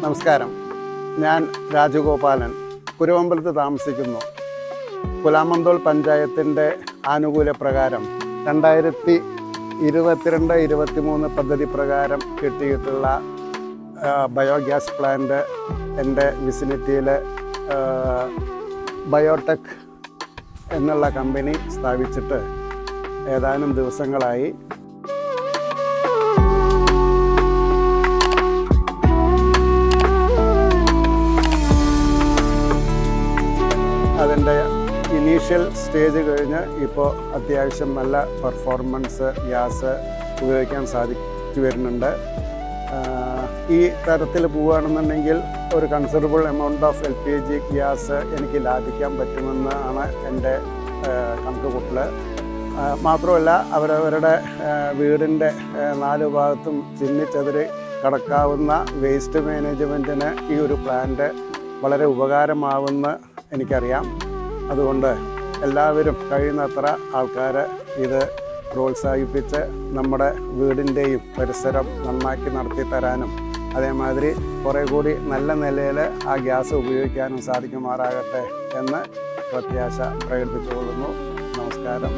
നമസ്കാരം. ഞാൻ രാജഗോപാലൻ, കുരുവമ്പലത്ത് താമസിക്കുന്നു. കുലാമന്തോൾ പഞ്ചായത്തിൻ്റെ ആനുകൂല്യപ്രകാരം 2022-23 പദ്ധതി പ്രകാരം കിട്ടിയിട്ടുള്ള ബയോഗ്യാസ് പ്ലാന്റ് എൻ്റെ വിസിനിറ്റിയിൽ ബയോടെക് എന്നുള്ള കമ്പനി സ്ഥാപിച്ചിട്ട് ഏതാനും ദിവസങ്ങളായി. അതിൻ്റെ ഇനീഷ്യൽ സ്റ്റേജ് കഴിഞ്ഞ് ഇപ്പോൾ അത്യാവശ്യം നല്ല പെർഫോമൻസ് ഗ്യാസ് ഉപയോഗിക്കാൻ സാധിച്ചു വരുന്നുണ്ട്. ഈ തരത്തിൽ പോവുകയാണെന്നുണ്ടെങ്കിൽ ഒരു considerable amount of LPG gas എനിക്ക് ലാഭിക്കാൻ പറ്റുമെന്നാണ് എൻ്റെ കണക്കുകൂട്ടൽ. മാത്രമല്ല, അവരവരുടെ വീടിൻ്റെ 4 ഭാഗത്തും ചിന്നിച്ചെതിരി കിടക്കാവുന്ന വേസ്റ്റ് മാനേജ്മെൻറ്റിന് ഈ ഒരു പ്ലാന്റ് വളരെ ഉപകാരമാവുമെന്ന് എനിക്കറിയാം. അതുകൊണ്ട് എല്ലാവരും കഴിയുന്നത്ര ആൾക്കാർ ഇത് പ്രോത്സാഹിപ്പിച്ച് നമ്മുടെ വീടിൻ്റെയും പരിസരം നന്നാക്കി നടത്തി തരാനും അതേമാതിരി കുറേ കൂടി നല്ല നിലയിൽ ആ ഗ്യാസ് ഉപയോഗിക്കാനും സാധിക്കുമാറാകട്ടെ എന്ന് പ്രത്യാശ പ്രകടിപ്പിച്ചുകൊള്ളുന്നു. നമസ്കാരം.